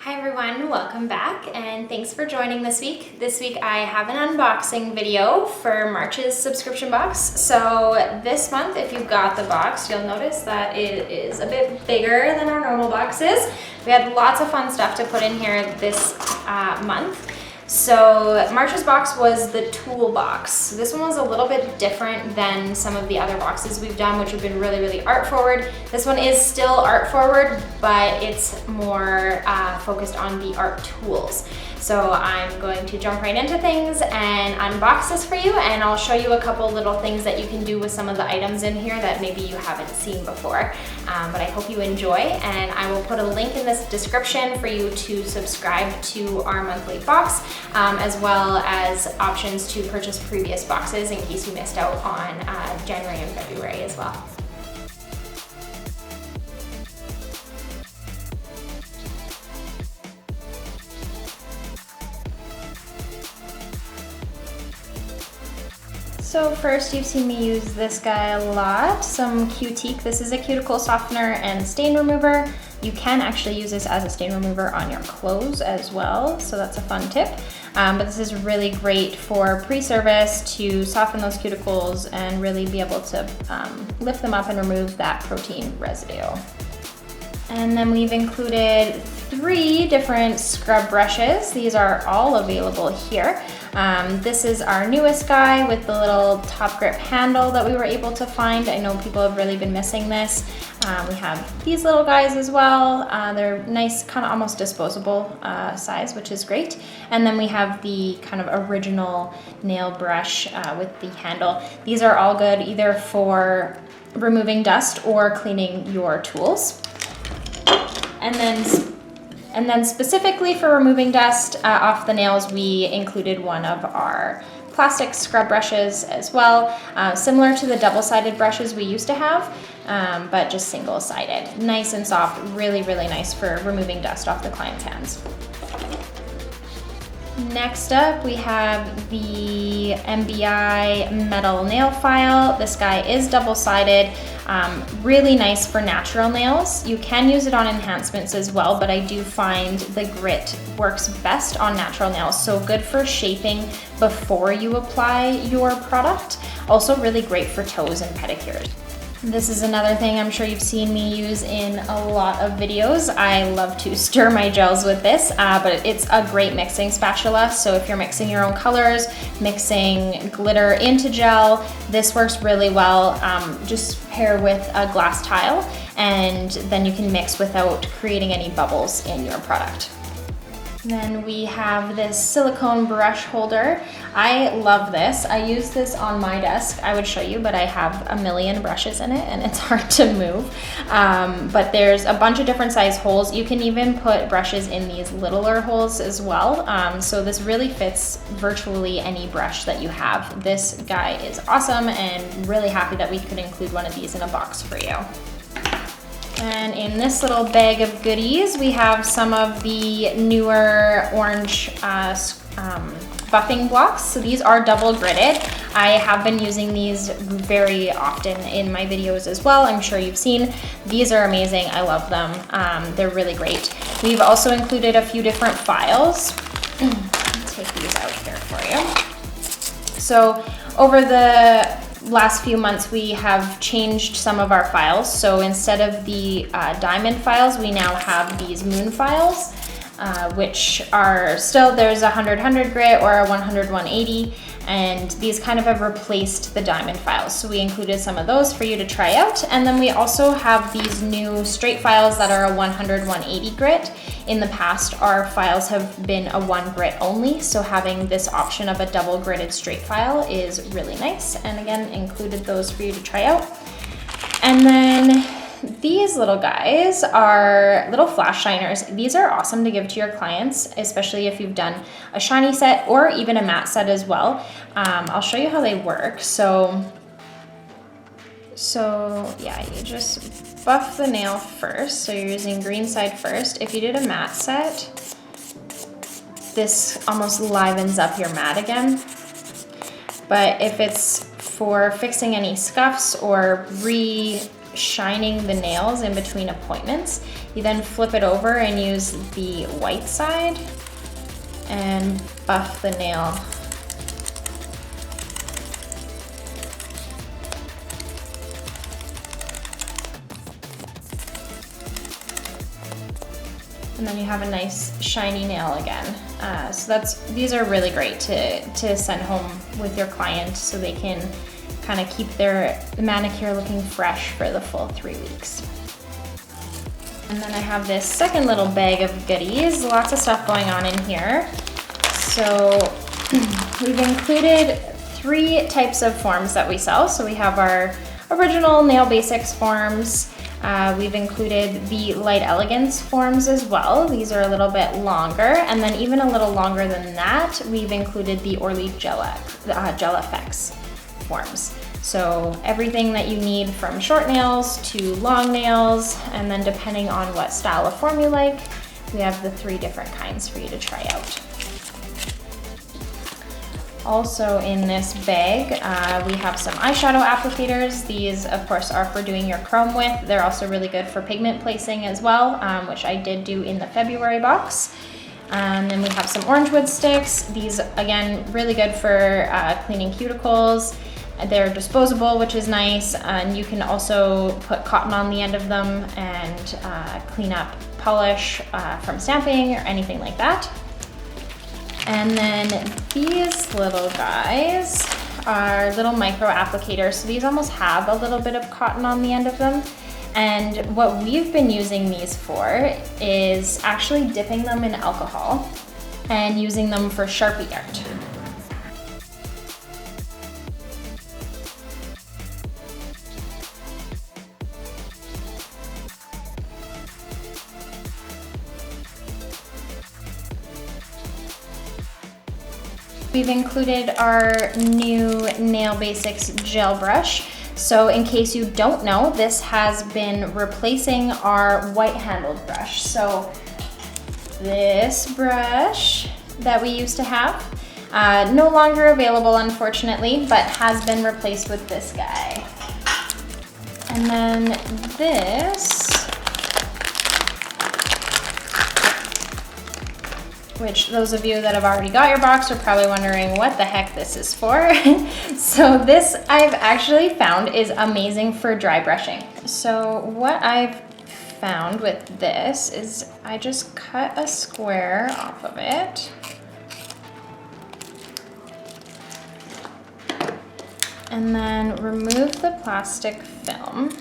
Hi everyone, welcome back and thanks for joining this week. This week I have an unboxing video for March's subscription box. So this month, if you got the box, you'll notice that it is a bit bigger than our normal boxes. We had lots of fun stuff to put in here this month. So March's box was the tool box. This one was a little bit different than some of the other boxes we've done, which have been really art forward. This one is still art forward, but it's more focused on the art tools. So I'm going to jump right into things and unbox this for you, and I'll show you a couple little things that you can do with some of the items in here that maybe you haven't seen before. But I hope you enjoy, and I will put a link in this description for you to subscribe to our monthly box, as well as options to purchase previous boxes in case you missed out on January and February as well. So first, you've seen me use this guy a lot, some Cuticle. This is a cuticle softener and stain remover. You can actually use this as a stain remover on your clothes as well, so that's a fun tip. But this is really great for pre-service to soften those cuticles and really be able to lift them up and remove that protein residue. And then we've included 3 different scrub brushes. These are all available here. This is our newest guy with the little top grip handle that we were able to find. I know people have really been missing this. We have these little guys as well. They're nice, kind of almost disposable size, which is great. And then we have the kind of original nail brush with the handle. These are all good either for removing dust or cleaning your tools. And then specifically for removing dust off the nails, we included one of our plastic scrub brushes as well, similar to the double-sided brushes we used to have, but just single-sided. Nice and soft, really nice for removing dust off the client's hands. Next up, we have the MBI metal nail file. This guy is double-sided, really nice for natural nails. You can use it on enhancements as well, but I do find the grit works best on natural nails. So good for shaping before you apply your product. Also really great for toes and pedicures. This is another thing I'm sure you've seen me use in a lot of videos. I love to stir my gels with this, but it's a great mixing spatula. So if you're mixing your own colors, mixing glitter into gel, this works really well. Just pair with a glass tile, and then you can mix without creating any bubbles in your product. Then we have this silicone brush holder. I love this. I use this on my desk. I would show you, but I have a million brushes in it and it's hard to move. But there's a bunch of different size holes. You can even put brushes in these littler holes as well. So this really fits virtually any brush that you have. This guy is awesome, and really happy that we could include one of these in a box for you. And in this little bag of goodies, we have some of the newer orange buffing blocks. So these are double gridded. I have been using these very often in my videos as well. I'm sure you've seen. These are amazing. I love them. They're really great. We've also included a few different files. I'll take these out here for you. So over the last few months, we have changed some of our files. So instead of the diamond files, we now have these moon files, which are still, there's a 100-100 grit or a 100-180, and these kind of have replaced the diamond files. So we included some of those for you to try out. And then we also have these new straight files that are a 100-180 grit. In the past, our files have been a 1 grit only, so having this option of a double gritted straight file is really nice. And again, included those for you to try out. And then these little guys are little flash shiners. These are awesome to give to your clients, especially if you've done a shiny set or even a matte set as well. I'll show you how they work. So yeah, you just buff the nail first. So you're using green side first. If you did a matte set, this almost livens up your matte again. But if it's for fixing any scuffs or shining the nails in between appointments, You then flip it over and use the white side and buff the nail. And then you have a nice shiny nail again. So these are really great to send home with your client so they can kind of keep their manicure looking fresh for the full 3 weeks. And then I have this second little bag of goodies, lots of stuff going on in here. So we've included 3 types of forms that we sell. So we have our original Nail Basics forms. We've included the Light Elegance forms as well. These are a little bit longer, and then even a little longer than that, we've included the Orly Gel Effects forms. So everything that you need from short nails to long nails, and then depending on what style of form you like, we have the 3 different kinds for you to try out. Also in this bag, we have some eyeshadow applicators. These, of course, are for doing your chrome with. They're also really good for pigment placing as well, which I did do in the February box. And then we have some orange wood sticks. These, again, really good for cleaning cuticles. They're disposable, which is nice. And you can also put cotton on the end of them and clean up polish from stamping or anything like that. And then these little guys are little micro applicators. So these almost have a little bit of cotton on the end of them. And what we've been using these for is actually dipping them in alcohol and using them for Sharpie art. We've included our new Nail Basics gel brush. So in case you don't know, this has been replacing our white handled brush. So this brush that we used to have, no longer available unfortunately, but has been replaced with this guy. And then this, which those of you that have already got your box are probably wondering what the heck this is for. So this I've actually found is amazing for dry brushing. So what I've found with this is I just cut a square off of it. And then remove the plastic film.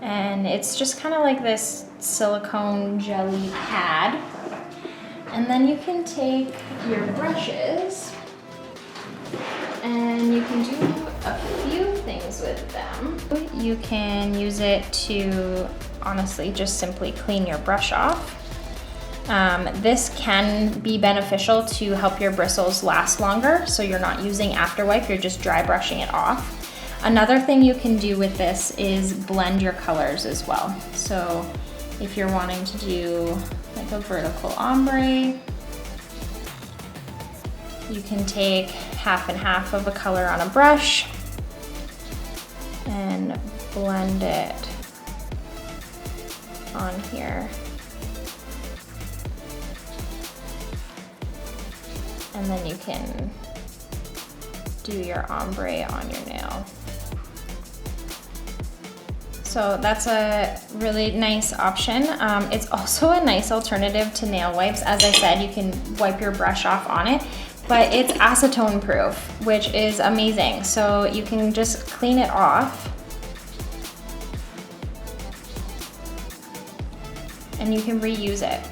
And it's just kind of like this silicone jelly pad. And then you can take your brushes and you can do a few things with them. You can use it to honestly just simply clean your brush off. This can be beneficial to help your bristles last longer, so you're not using after wipe, you're just dry brushing it off. Another thing you can do with this is blend your colors as well. So if you're wanting to do like a vertical ombre, you can take half and half of a color on a brush and blend it on here. And then you can do your ombre on your nail. So that's a really nice option. It's also a nice alternative to nail wipes. As I said, you can wipe your brush off on it, but it's acetone proof, which is amazing. So you can just clean it off and you can reuse it.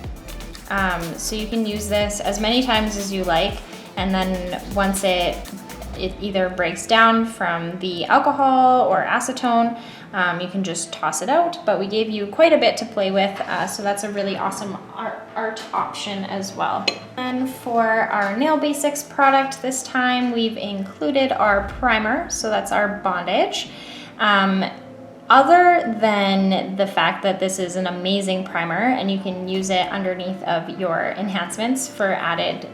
So you can use this as many times as you like, and then once it either breaks down from the alcohol or acetone, you can just toss it out, but we gave you quite a bit to play with, so that's a really awesome art option as well. And for our Nail Basics product this time, we've included our primer, so that's our bondage. Other than the fact that this is an amazing primer and you can use it underneath of your enhancements for added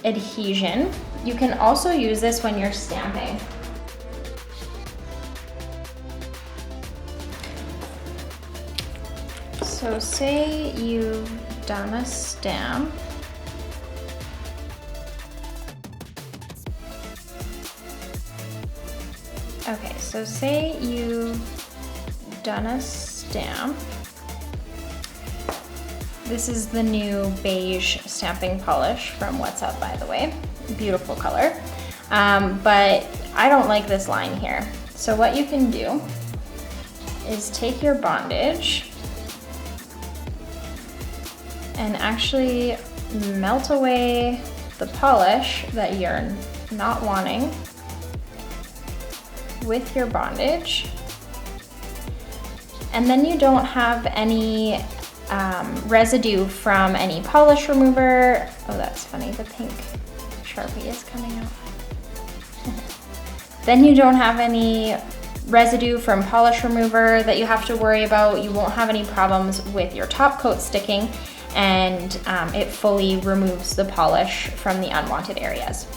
adhesion, you can also use this when you're stamping. So say you've done a stamp. Okay, so say you've done a stamp. This is the new beige stamping polish from What's Up, by the way. Beautiful color. But I don't like this line here. So what you can do is take your bondage and actually melt away the polish that you're not wanting with your bondage. And then you don't have any residue from any polish remover. Oh, that's funny, the pink Sharpie is coming out. Then you don't have any residue from polish remover that you have to worry about. You won't have any problems with your top coat sticking, and it fully removes the polish from the unwanted areas.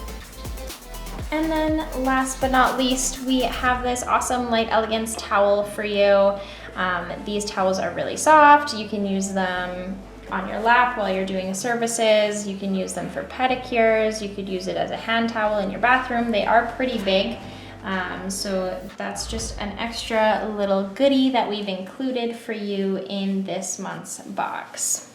And then last but not least, we have this awesome Light Elegance towel for you. These towels are really soft. You can use them on your lap while you're doing services. You can use them for pedicures. You could use it as a hand towel in your bathroom. They are pretty big. So that's just an extra little goodie that we've included for you in this month's box.